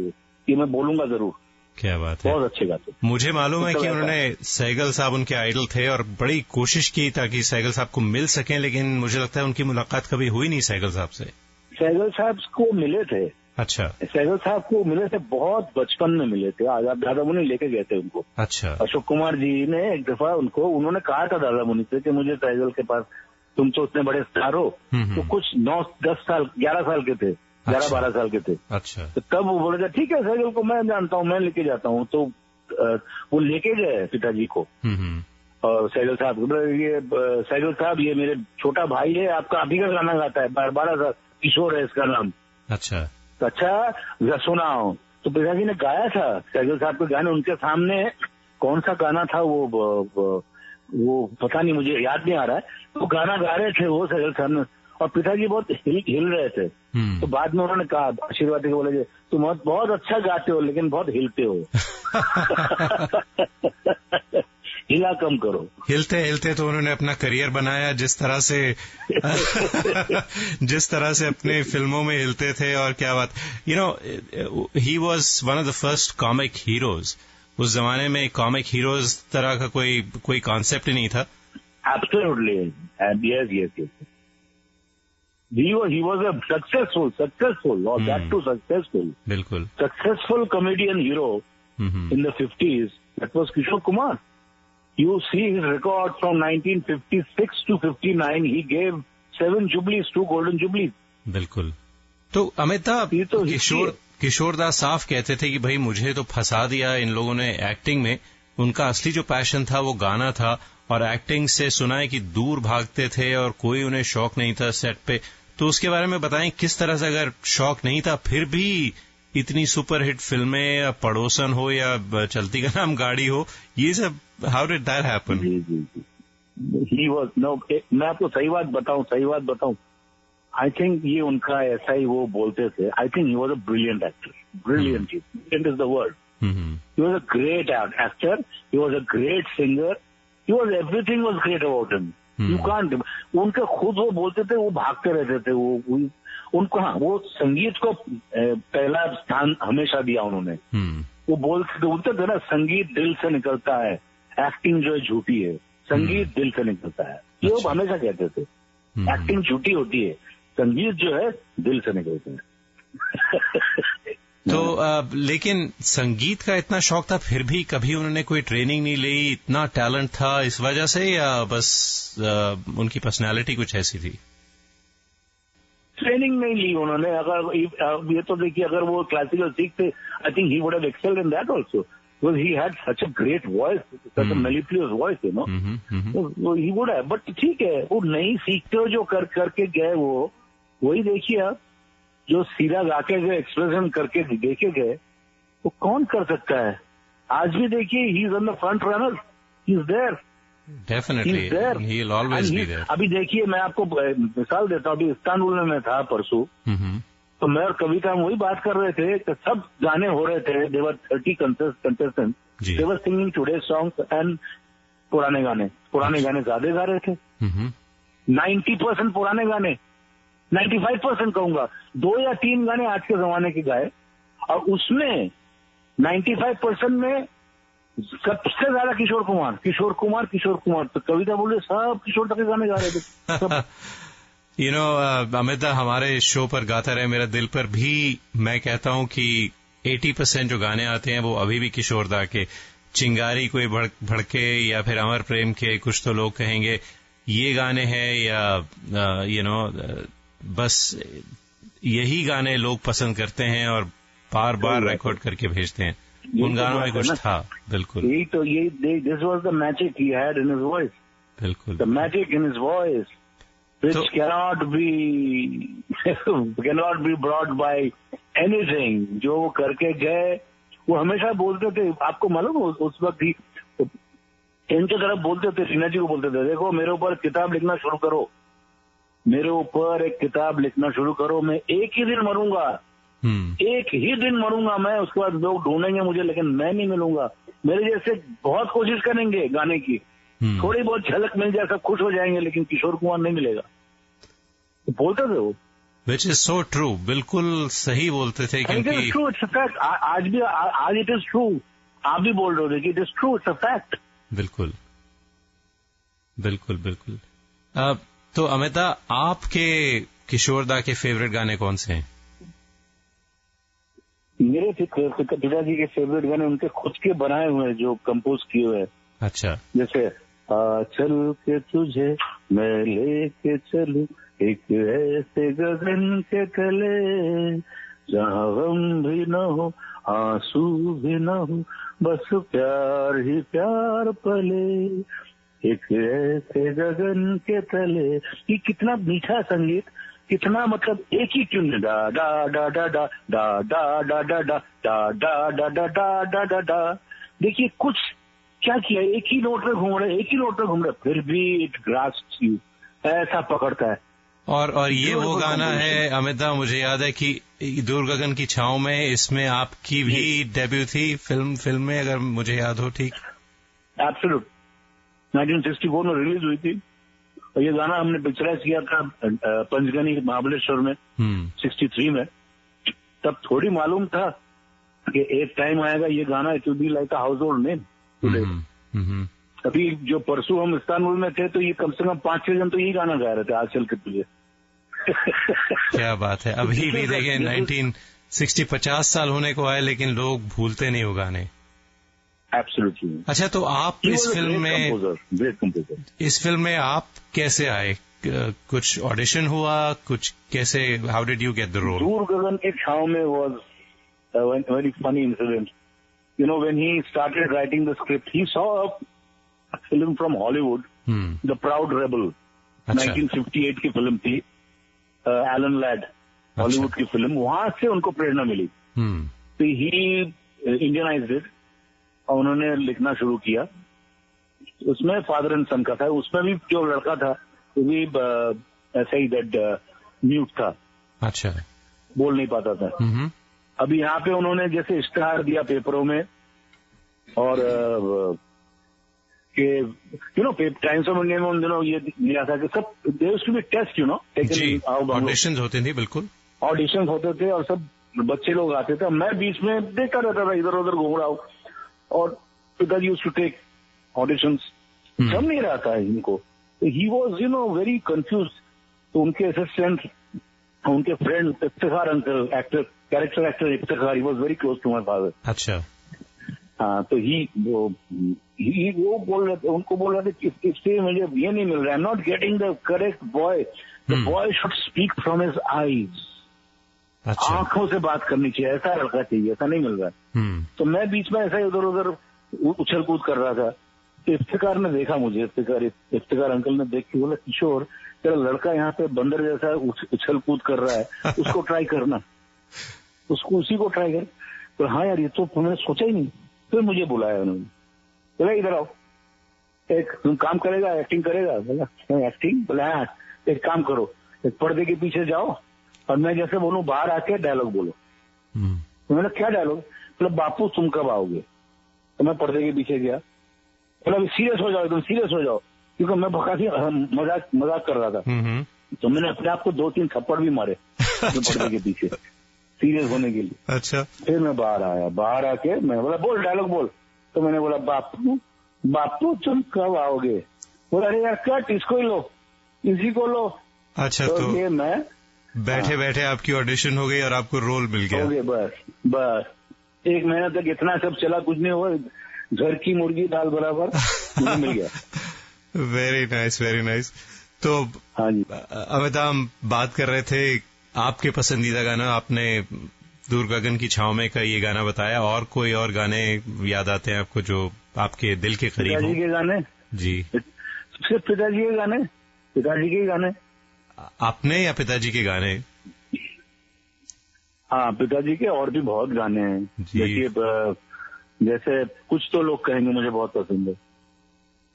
Speaker 1: ये मैं बोलूंगा जरूर।
Speaker 2: क्या बात है,
Speaker 1: बहुत अच्छे गाते।
Speaker 2: मुझे मालूम है कि उन्होंने सहगल साहब उनके आइडल थे, और बड़ी कोशिश की ताकि सहगल साहब को मिल सकें, लेकिन मुझे लगता है उनकी मुलाकात कभी हुई नहीं सहगल साहब से।
Speaker 1: सहगल साहब को मिले थे।
Speaker 2: अच्छा।
Speaker 1: सहगल साहब को मिले थे, बहुत बचपन में मिले थे, दादा मुनि लेके गए थे उनको।
Speaker 2: अच्छा।
Speaker 1: अशोक कुमार जी ने एक दफा उन्होंने कहा था दादा मुनि से कि मुझे सहगल के पास, तुम तो उतने बड़े स्टार हो, तो कुछ 9-10 साल 11 साल के थे, 11-12 साल के थे।
Speaker 2: अच्छा।
Speaker 1: तो तब वो बोले थे ठीक है सहगल को मैं जानता हूँ, मैं लेके जाता हूँ। तो वो लेके गए पिताजी को, और सहगल साहब, ये सहगल साहब ये मेरे छोटा भाई है, आपका अभी का गाना गाता है, 12 साल, किशोर है इसका नाम।
Speaker 2: अच्छा।
Speaker 1: तो अच्छा सुनाओ। तो पिताजी ने गाया था सहगल साहब के गाने उनके सामने। कौन सा गाना था वो पता नहीं, मुझे याद नहीं आ रहा है। तो गाना गा रहे थे वो सहगल साहब ने, और पिताजी बहुत हिल रहे थे। तो बाद में उन्होंने कहा, आशीर्वाद के बोले, तुम बहुत अच्छा गाते हो लेकिन बहुत हिलते हो। हिला कम करो।
Speaker 2: हिलते हिलते तो उन्होंने अपना करियर बनाया, जिस तरह से अपने फिल्मों में हिलते थे। और क्या बात, ही was one of the first comic heroes. उस जमाने में कॉमिक हीरोज तरह का कोई कॉन्सेप्ट ही नहीं था।
Speaker 1: Absolutely, yes. He was a successful, or that too successful.
Speaker 2: बिल्कुल।
Speaker 1: Successful comedian hero in the 50s. That was Kishore Kumar. You see his record from 1956 to 59. He gave 7 Jubilees, 2 Golden Jubilees.
Speaker 2: बिल्कुल। तो अमिताभ, किशोर दास साफ कहते थे कि भाई मुझे तो फंसा दिया इन लोगों ने एक्टिंग में। उनका असली जो पैशन था वो गाना था, और एक्टिंग से सुना है कि दूर भागते थे और कोई उन्हें शौक नहीं था सेट पे। तो उसके बारे में बताएं, किस तरह से, अगर शौक नहीं था फिर भी इतनी सुपरहिट फिल्में, या पड़ोसन हो या चलती का नाम गाड़ी हो, ये सब, how did that happen?
Speaker 1: He was, no, मैं आपको सही बात बताऊं, आई थिंक ये उनका ऐसा ही वो बोलते थे। आई think he was a brilliant actor, brilliant is the word. He was a great actor, he was a great singer, everything was great about him. You can't. उनके खुद वो बोलते थे, वो भागते रहते थे, वो उनको, हाँ, वो संगीत को पहला स्थान हमेशा दिया उन्होंने। वो बोलते थे ना, संगीत दिल से निकलता है, एक्टिंग जो है झूठी है, संगीत दिल से निकलता है, ये वो हमेशा कहते थे। एक्टिंग झूठी होती है, संगीत जो है दिल से निकलता है।
Speaker 2: तो लेकिन संगीत का इतना शौक था, फिर भी कभी उन्होंने कोई ट्रेनिंग नहीं ली? इतना टैलेंट था इस वजह से, या बस उनकी पर्सनालिटी कुछ ऐसी थी?
Speaker 1: ट्रेनिंग नहीं ली उन्होंने। अगर ये तो देखिए, अगर वो क्लासिकल सीखते, आई think he would have excelled in that also, because he had such a great voice, such a melodious voice, you know, he would have. But ठीक है, वो नहीं सीखते हो जो करके गए, वो वही देखिए आप, जो सीधा गाके गए, एक्सप्रेशन करके देखे गए, वो कौन कर सकता है? आज भी देखिए, he is on the front runner, he is there,
Speaker 2: definitely, he will always be there.
Speaker 1: अभी देखिए, मैं आपको मिसाल देता हूँ, अभी इस्तांबुल में मैं था परसों, तो मैं और कविता हम वही बात कर रहे थे कि सब गाने हो रहे थे, there 30 contestant, there singing today songs and पुराने गाने ज्यादा गा रहे थे। 90% पुराने गाने, 95% कहूंगा, 2 या 3 गाने आज के जमाने के गाए, और उसमें 95% में सबसे ज्यादा किशोर कुमार। तो कविता बोले सब किशोर तक के गाने गा रहे थे।
Speaker 2: यू नो अमिता, हमारे शो पर गाता रहे मेरा दिल पर भी मैं कहता हूं कि 80% जो गाने आते हैं वो अभी भी किशोर दा के। चिंगारी कोई भड़के या फिर अमर प्रेम के, कुछ तो लोग कहेंगे ये गाने हैं, या यू नो बस यही गाने लोग पसंद करते हैं और बार बार रिकॉर्ड करके भेजते हैं। उन गानों में कुछ था, बिल्कुल।
Speaker 1: यही तो, ये this was the magic he had in his voice,
Speaker 2: बिल्कुल,
Speaker 1: the magic in his voice which cannot be brought by anything। जो वो करके गए, वो हमेशा बोलते थे, आपको मालूम उस वक्त ही इनके तरफ बोलते थे, टीना जी को बोलते थे, देखो मेरे ऊपर किताब लिखना शुरू करो, मेरे ऊपर एक किताब लिखना शुरू करो, मैं एक ही दिन मरूंगा, एक ही दिन मरूंगा मैं, उसके बाद लोग ढूंढेंगे मुझे, लेकिन मैं नहीं मिलूंगा। मेरे जैसे बहुत कोशिश करेंगे गाने की, थोड़ी बहुत झलक मिल जाए, सब खुश हो जाएंगे, लेकिन किशोर कुमार नहीं मिलेगा। तो बोलते थे वो,
Speaker 2: विच इज सो ट्रू, बिल्कुल सही बोलते थे, क्योंकि
Speaker 1: ट्रू, इट्स अ फैक्ट। आज इट इज ट्रू, आप भी बोल रहे हो कि it is true, it's a fact.
Speaker 2: बिल्कुल बिल्कुल बिल्कुल। तो अमिता, आपके किशोर दा के फेवरेट गाने कौन से हैं?
Speaker 1: मेरे पिताजी के फेवरेट गाने उनके खुद के बनाए हुए हैं, जो कंपोज किए हुए हैं।
Speaker 2: अच्छा,
Speaker 1: जैसे चल के तुझे मैं लेके चलूं एक ऐसे गगन के तले, जहाँ गम भी न हो आंसू भी न हो, बस प्यार ही प्यार पले, एक ऐसे गगन के तले। ये कितना मीठा संगीत, कितना मतलब एक ही ट्यून, डा डा डा डा डा डा डा डा डा डा डा डा डा डा डा डा डा। देखिए कुछ क्या किया, एक ही नोट में घूम रहे, फिर भी इट ग्रास्प्स यू, ऐसा पकड़ता है।
Speaker 2: और ये वो गाना है अमिता, मुझे याद है कि दूर गगन की छांव में, इसमें आपकी भी डेब्यू थी फिल्म में, अगर मुझे याद हो ठीक।
Speaker 1: एब्सोल्यूट, 1964 में रिलीज हुई थी, और ये गाना हमने पिक्चराइज किया था पंचगनी महाबलेश्वर में 63 में। तब थोड़ी मालूम था कि एक टाइम आएगा ये गाना it will be like a house hold name today. अभी जो परसों हम इस्तांबुल में थे, तो ये कम से कम 5-6 जन तो यही गाना गा रहे थे, आज चल के तुझे।
Speaker 2: क्या बात है, अभी भी देखें 1960, 50 साल होने को आए, लेकिन लोग भूलते नहीं हो गाने।
Speaker 1: एब्सोल्युटली।
Speaker 2: अच्छा, तो आप इस फिल्म में आप कैसे आए? कुछ ऑडिशन हुआ, कुछ कैसे, how did you get the role?
Speaker 1: Door Gagan Ki Chhaon Mein was a very funny incident. You know, when he started writing the script, he saw a film from Hollywood, The Proud Rebel, 1958 की फिल्म थी, एलन लैड, हॉलीवुड की फिल्म, वहां से उनको प्रेरणा मिली। तो ही इंडियनाइज्ड इट, और उन्होंने लिखना शुरू किया। उसमें फादर एंड सन का था, उसमें भी जो लड़का था वो भी ऐसा ही डेड म्यूट था।
Speaker 2: अच्छा,
Speaker 1: बोल नहीं पाता था। अभी यहाँ पे उन्होंने जैसे इश्तेहार दिया पेपरों में, और कि टाइम्स ऑफ इंडिया में उन दिनों ये दिया था कि सब there used to be test
Speaker 2: जी, ऑडिशंस होते थे, बिल्कुल
Speaker 1: ऑडिशंस होते थे और सब बच्चे लोग आते थे। मैं बीच में देखता रहता था, इधर उधर घूम रहा हूँ, और पिताजी यूज्ड टू टेक ऑडिशंस। जम नहीं रहा था इनको, ही वॉज वेरी कंफ्यूज। तो उनके असिस्टेंट, उनके friend Iftikhar uncle, character actor Iftikhar, he was very close to my father.
Speaker 2: अच्छा।
Speaker 1: हाँ, तो वो बोल रहे थे, उनको बोल रहे थे इससे मुझे ये नहीं मिल रहा, I am not getting the correct boy, the boy should speak from his eyes.
Speaker 2: अच्छा।
Speaker 1: आंखों से बात करनी चाहिए, ऐसा लड़का चाहिए, ऐसा नहीं मिल रहा है। तो मैं बीच में ऐसा ही उधर उधर उछल कूद कर रहा था। तो इफ्तिखार ने देखा मुझे, इफ्तिखार अंकल ने देख के बोला, किशोर तेरा लड़का यहाँ पे बंदर जैसा उछल कूद कर रहा है, उसको ट्राई करना, उसको उसी को ट्राई कर। तो हाँ यार, ये तो मैंने सोचा ही नहीं। फिर मुझे बुलाया उन्होंने, बोला इधर आओ, एक तुम काम करेगा, एक्टिंग करेगा। बोला एक्टिंग? बोला हाँ, एक काम करो, एक पर्दे के पीछे जाओ और मैं जैसे बोलूं बाहर आके डायलॉग बोलो। तो मैंने क्या डायलॉग? बोला बापू तुम कब आओगे? तो मैं पर्दे के पीछे गया। बोला अभी सीरियस हो जाओ, एकदम सीरियस हो जाओ, क्योंकि मैं काफी मजाक कर रहा था। तो मैंने अपने आप को 2-3 थप्पड़ भी मारे पर्दे के पीछे, सीरियस होने के लिए।
Speaker 2: अच्छा।
Speaker 1: फिर मैं बाहर आया, बाहर आके मैं बोला बोल डायलॉग बोल। तो मैंने बोला बापू तुम कब आओगे? बोला अरे यार कट, इसको ही लो, इसी को लो।
Speaker 2: अच्छा। तो
Speaker 1: ये मैं
Speaker 2: बैठे बैठे आपकी ऑडिशन हो गई और आपको रोल मिल गया?
Speaker 1: हो गए, बस 1 महीना तक इतना सब चला, कुछ नहीं हुआ, घर की मुर्गी दाल बराबर मुझे मिल गया।
Speaker 2: Very nice, very nice. तो
Speaker 1: हाँ जी
Speaker 2: अमिताभ, हम बात कर रहे थे आपके पसंदीदा गाना, आपने दूर गगन की छांव में का ये गाना बताया, और कोई और गाने याद आते हैं आपको जो आपके दिल के करीब हो?
Speaker 1: पिताजी के गाने
Speaker 2: जी।
Speaker 1: सिर्फ पिताजी के गाने? पिताजी के गाने
Speaker 2: आपने या पिताजी के गाने?
Speaker 1: हाँ, पिताजी के और भी बहुत गाने हैं। देखिए, जैसे कुछ तो लोग कहेंगे मुझे बहुत पसंद है,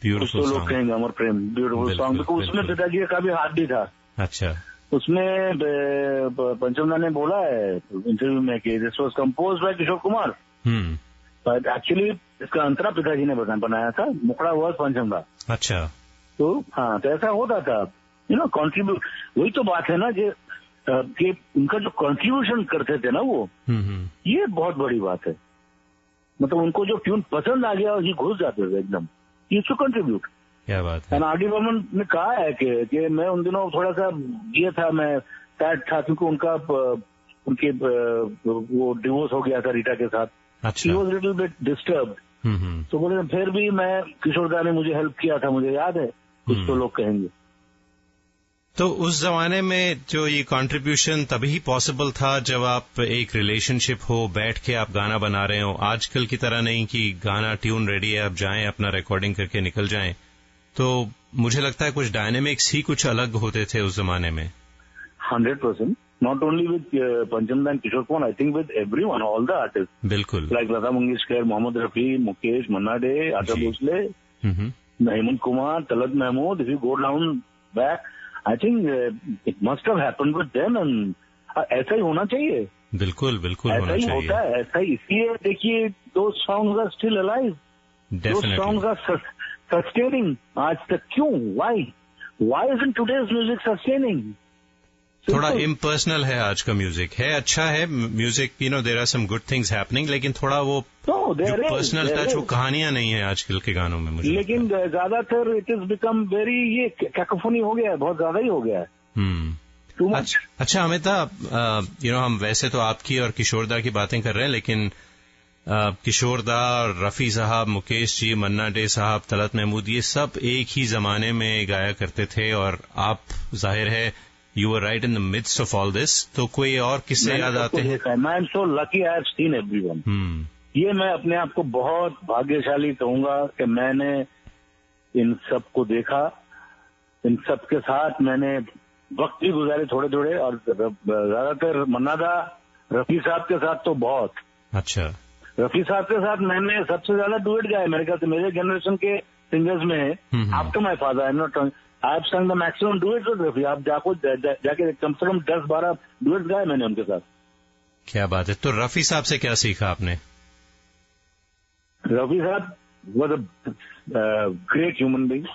Speaker 1: कुछ तो लोग कहेंगे अमर प्रेम, ब्यूटीफुल सॉन्ग, उसमें पिताजी का भी हाथ भी था।
Speaker 2: अच्छा।
Speaker 1: उसमें पंचमदा ने बोला है इंटरव्यू में कि this was compose by Kishore Kumar, but actually इसका अंतरा पिताजी ने बनाया था, मुखड़ा हुआ पंचमदा।
Speaker 2: अच्छा।
Speaker 1: तो हाँ, तो ऐसा होता था, कॉन्ट्रीब्यूट। वही तो बात है ना कि उनका जो कॉन्ट्रीब्यूशन करते थे ना वो, ये बहुत बड़ी बात है। मतलब उनको जो ट्यून पसंद आ गया, ये घुस जाते थे एकदम, ये टू कंट्रीब्यूट।
Speaker 2: क्या बात है।
Speaker 1: आर डी बर्मन ने कहा है कि मैं उन दिनों थोड़ा सा ये था, मैं सैड था, क्योंकि उनके वो डिवोर्स हो गया था रीटा के साथ।
Speaker 2: अच्छा।
Speaker 1: He was little bit disturbed. तो बोले फिर भी मैं, किशोरदा ने मुझे हेल्प किया था, मुझे याद है, कुछ तो लोग कहेंगे।
Speaker 2: तो उस जमाने में जो ये कंट्रीब्यूशन तभी पॉसिबल था जब आप एक रिलेशनशिप हो, बैठ के आप गाना बना रहे हो। आजकल की तरह नहीं कि गाना ट्यून रेडी है, आप जाएं अपना रिकॉर्डिंग करके निकल जाएं। तो मुझे लगता है कुछ डायनेमिक्स ही कुछ अलग होते थे उस जमाने में।
Speaker 1: 100%, not only with Panchamda and Kishore Kumar, I think with everyone, all the artist.
Speaker 2: बिल्कुल। Like
Speaker 1: Lata Mangeshkar, Mohammed Rafi, Mukesh, Manna Dey, Asha Bhosle, Hemant Kumar, Talat Mahmood. If you go down back, I think it must have happened with them, and ऐसा ही होना चाहिए।
Speaker 2: बिल्कुल बिल्कुल
Speaker 1: ऐसा ही होता है, ऐसा ही। इसलिए देखिए, दो सॉन्ग्स आर स्टिल अलाइव, दो सॉन्ग्स आर सस्टेनिंग आज तक। क्यों? Why isn't today's music sustaining?
Speaker 2: थोड़ा इम्पर्सनल है आज का म्यूजिक, है अच्छा है music, there are some good things happening, लेकिन थोड़ा वो पर्सनल टच, वो कहानियां नहीं है आजकल के गानों में मुझे।
Speaker 1: लेकिन ज्यादातर इट इज बिकम वेरी, ये कैकोफोनी हो गया है, बहुत ज्यादा ही हो गया है।
Speaker 2: अच्छा अमिताभ, हम वैसे तो आपकी और किशोरदा की बातें कर रहे हैं, लेकिन किशोरदा, रफी साहब, मुकेश जी, मन्ना डे साहब, तलत महमूद, ये सब एक ही जमाने में गाया करते थे, और आप जाहिर है you are right in the midst of all this. तो कोई और किससे याद आते हैं?
Speaker 1: I am so lucky, I have seen everyone. ये मैं अपने आप को बहुत भाग्यशाली कहूंगा कि मैंने इन सब को देखा, इन सब के साथ मैंने वक्त भी गुजारे थोड़े थोड़े, और ज्यादातर मन्नादा, रफी साहब के साथ तो बहुत।
Speaker 2: अच्छा।
Speaker 1: रफी साहब के साथ मैंने सबसे ज्यादा डुएट गाए मेरे ख्याल से, मेरे जनरेशन के सिंगर्स में। After my father, I am not, I have संग the maximum duets with Rafi. आप जाके कम से कम 10-12 डुएट्स गाए मैंने उनके साथ।
Speaker 2: क्या बात है। तो रफी साहब से क्या सीखा आपने?
Speaker 1: रफी साहब वो ग्रेट ह्यूमन बीइंग।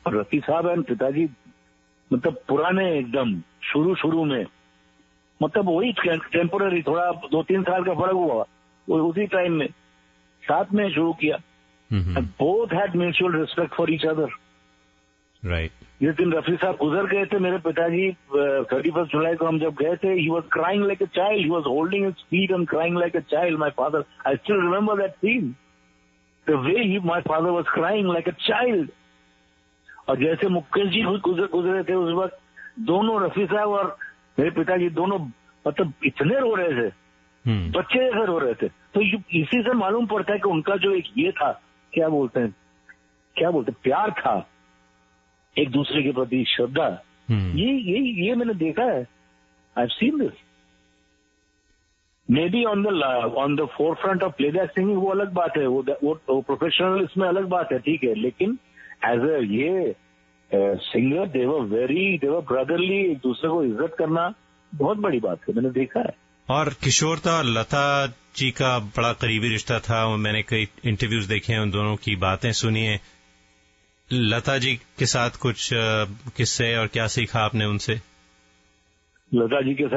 Speaker 1: और रफी साहब एंड पिताजी मतलब पुराने एकदम शुरू में, मतलब वही टेम्पोररी, थोड़ा 2-3 साल का फर्क हुआ, उसी टाइम में साथ में शुरू किया। Both had mutual respect for each other.
Speaker 2: Right.
Speaker 1: जिस दिन रफी साहब गुजर गए थे, मेरे पिताजी 31 जुलाई को हम जब गए थे, he was crying like a child, he was holding his feet and crying like a child, my father, I still remember that scene, the way my father was crying like a child. और जैसे मुकेश जी गुजरे थे उस वक्त, दोनों रफी साहब और मेरे पिताजी दोनों मतलब इतने रो रहे थे, बच्चे जैसे रो रहे थे। तो इसी से मालूम पड़ता है कि उनका जो एक ये था, क्या बोलते प्यार था एक दूसरे के प्रति, श्रद्धा, ये मैंने देखा है। आई have seen this. May be on the four front of playback singing वो अलग बात है, वो प्रोफेशनल इसमें अलग बात है, ठीक है, लेकिन एज ए ये सिंगर दे वर ब्रदरली, एक दूसरे को इज्जत करना बहुत बड़ी बात है, मैंने देखा है।
Speaker 2: और किशोर दा लता जी का बड़ा करीबी रिश्ता था, मैंने कई इंटरव्यूज देखे हैं, उन दोनों की बातें सुनी है। लता जी के साथ कुछ किस्से और क्या सीखा आपने उनसे?
Speaker 1: लता जी के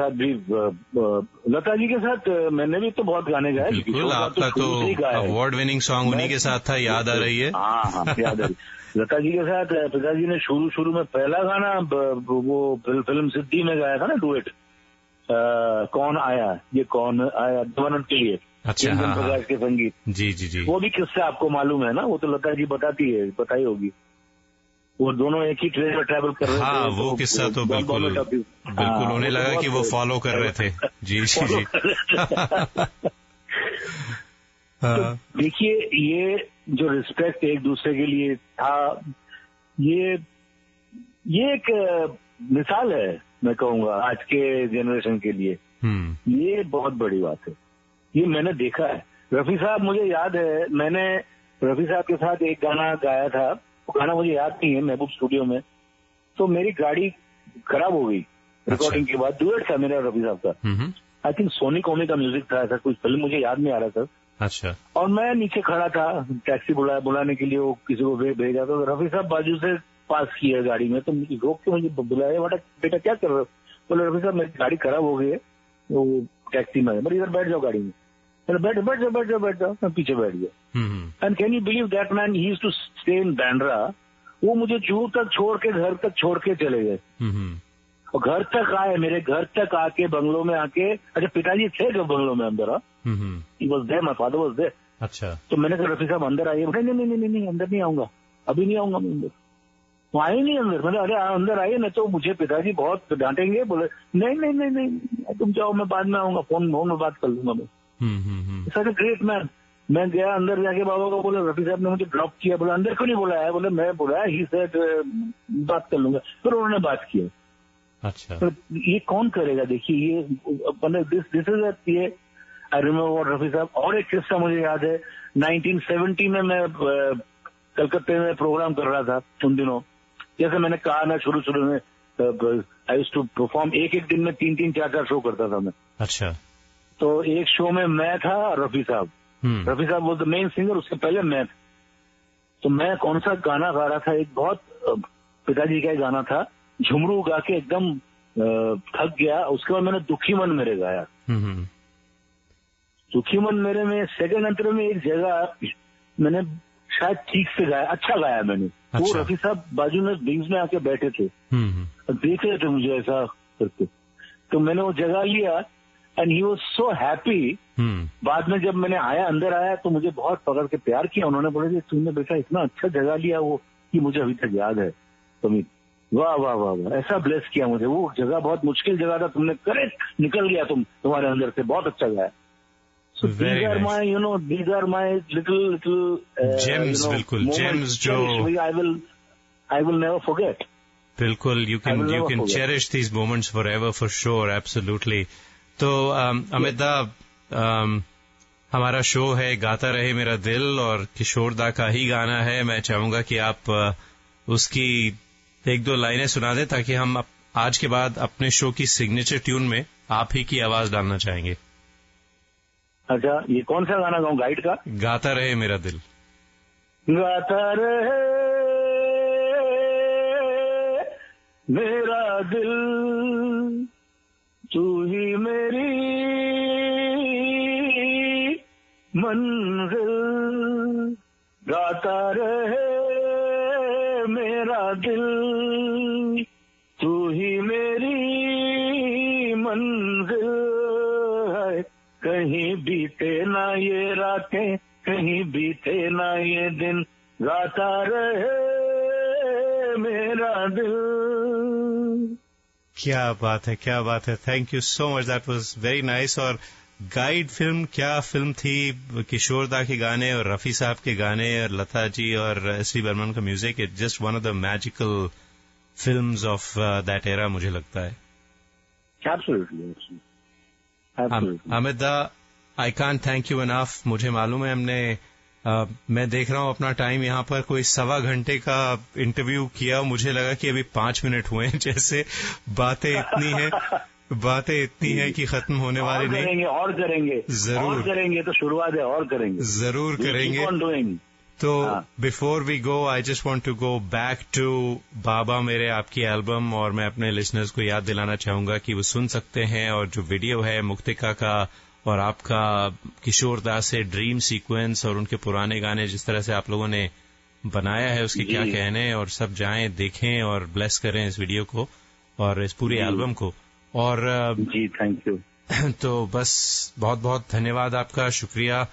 Speaker 1: साथ मैंने भी तो बहुत गाने गाए।
Speaker 2: बिल्कुल, आपका तो अवार्ड विनिंग सॉन्ग उन्हीं के साथ था, याद आ रही है?
Speaker 1: हाँ याद आ रही। लता जी के साथ पिताजी ने शुरू में पहला गाना वो फिल्म सिद्धि में गाया था ना, डुएट, कौन आया, ये कौन आया, दीवानंद के लिए।
Speaker 2: अच्छा, हाँ,
Speaker 1: प्रकाश के संगीत।
Speaker 2: जी।
Speaker 1: वो भी किस्सा आपको मालूम है ना, वो तो लता जी बताई होगी। वो दोनों एक ही ट्रेन में ट्रैवल कर रहे थे।
Speaker 2: हाँ, वो किस्सा तो बिल्कुल उन्हें लगा कि वो फॉलो कर रहे थे। जी।
Speaker 1: तो देखिए, ये जो रिस्पेक्ट एक दूसरे के लिए था, ये एक मिसाल है, मैं कहूँगा आज के जनरेशन के लिए। ये बहुत बड़ी बात है, ये मैंने देखा है। रफी साहब, मुझे याद है, मैंने रफी साहब के साथ एक गाना गाया था, वो गाना मुझे याद नहीं है, महबूब स्टूडियो में। तो मेरी गाड़ी खराब हो गई रिकॉर्डिंग के बाद। डुएट था मेरा रफी साहब का, आई थिंक सोनी कॉमी का म्यूजिक था, ऐसा कुछ फिल्म मुझे याद नहीं आ रहा था।
Speaker 2: अच्छा। और
Speaker 1: मैं नीचे खड़ा था, टैक्सी बुलाने के लिए वो किसी को भेजा, तो रफी साहब बाजू से पास किया गाड़ी में, तो मुझे रोक के मुझे बुलाया, बेटा क्या कर रहे हो? बोले रफी साहब मेरी गाड़ी खराब हो गई है वो टैक्सी में, बोले इधर बैठ जाओ गाड़ी में। बैठ जाओ। मैं पीछे बैठ गया। And can you believe that man, he used to stay in Bandra, वो मुझे जूहू तक छोड़ के, घर तक छोड़ के चले गए। और घर तक आए, मेरे घर तक आके, बंगलों में आके, अच्छा पिताजी थे जब बंगलों में अंदर, he was there, my father was there. अच्छा। तो मैंने कहा रफी साहब अंदर आइए। नहीं अंदर नहीं आऊंगा, अभी नहीं आऊंगा मैं अंदर। वो आए नहीं अंदर। मैंने अरे अंदर आइए, नहीं तो मुझे पिताजी बहुत डांटेंगे। बोले नहीं तुम जाओ, मैं बाद में आऊंगा, फोन में बात कर लूंगा मैं। सच ए ग्रेट मैन। मैं गया अंदर, जाके बाबा को बोला रफी साहब ने मुझे ड्रॉप किया। बोला अंदर क्यों नहीं बुलाया? बोले मैं बुलाया, ही सेड बात कर लूंगा। फिर उन्होंने बात किया। अच्छा। तो ये कौन करेगा? देखिए ये दिस इज ये आई रिमेम्बर रफी साहब। और एक किस्सा मुझे याद है, 1970 में मैं कलकत्ते में प्रोग्राम कर रहा था उन दिनों। जैसे मैंने कहा ना शुरू में, आई यूज्ड टू परफॉर्म, एक दिन में 3-3, 4-4 शो करता था मैं। अच्छा। तो एक शो में मैं था और रफी साहब। रफी साहब वो द मेन सिंगर, उससे पहले मैं था। तो मैं कौन सा गाना गा रहा था, एक बहुत पिताजी का गाना था, झुमरू गा के एकदम थक गया। उसके बाद मैंने दुखी मन मेरे गाया। दुखी मन मेरे में सेकंड अंतर में एक जगह मैंने शायद ठीक से गाया, अच्छा गाया मैंने। अच्छा। वो रफी साहब बाजू में विंग्स में आके बैठे थे, देख रहे थे मुझे ऐसा करके। तो मैंने वो जगह लिया and he was so happy. बाद में जब मैंने अंदर आया तो मुझे बहुत पकड़ के प्यार किया उन्होंने। बोले कि तुमने बेटा इतना अच्छा जगह लिया, वो कि मुझे अभी तक याद है। तुम्हें वाह वाह वाह वाह, ऐसा ब्लेस किया मुझे। वो जगह बहुत मुश्किल जगह था, तुमने करेक्ट निकल गया तुम्हारे अंदर से, बहुत अच्छा गाया। So these are my, these are my little gems, बिल्कुल gems जो I will never forget.
Speaker 2: बिल्कुल, you can cherish these moments forever for sure, absolutely. तो अमित दा, हमारा शो है गाता रहे मेरा दिल, और किशोर दा का ही गाना है। मैं चाहूंगा कि आप उसकी 1-2 लाइनें सुना दें, ताकि हम आज के बाद अपने शो की सिग्नेचर ट्यून में आप ही की आवाज डालना चाहेंगे।
Speaker 1: अच्छा, ये कौन सा गाना गाऊं? गाइड का?
Speaker 2: गाता रहे मेरा दिल।
Speaker 1: गाता रहे मेरा दिल, तू ही मेरी मंजिल। गाता रहे मेरा दिल, तू ही मेरी मंजिल है। कहीं बीते ना ये रातें, कहीं बीते ना ये दिन, गाता रहे मेरा दिल।
Speaker 2: क्या बात है, क्या बात है। Thank you so much, that was very nice. और गाइड फिल्म, क्या फिल्म थी। किशोर दा के गाने और रफी साहब के गाने और लता जी और एस.वी. बर्मन का music, it just one of the magical films of that era, मुझे लगता है।
Speaker 1: Absolutely.
Speaker 2: अमित दा, I can't thank you enough. मुझे मालूम है हमने मैं देख रहा हूँ अपना टाइम यहाँ पर कोई 1.25 घंटे का इंटरव्यू किया, मुझे लगा कि अभी 5 मिनट हुए हैं। जैसे बातें इतनी हैं कि खत्म होने वाली नहीं।
Speaker 1: और करेंगे जरूर, और करेंगे, तो शुरुआत है, और करेंगे, जरूर करेंगे।
Speaker 2: तो before we go, I just want to go back to Baba मेरे, आपकी एल्बम, और मैं अपने लिसनर्स को याद दिलाना चाहूंगा कि वो सुन सकते हैं। और जो वीडियो है मुक्तिका का और आपका किशोर दा से ड्रीम सीक्वेंस और उनके पुराने गाने जिस तरह से आप लोगों ने बनाया है, उसके क्या कहने। और सब जाएं, देखें और ब्लेस करें इस वीडियो को और इस पूरी एल्बम को। और
Speaker 1: जी थैंक यू।
Speaker 2: तो बस बहुत बहुत धन्यवाद आपका, शुक्रिया।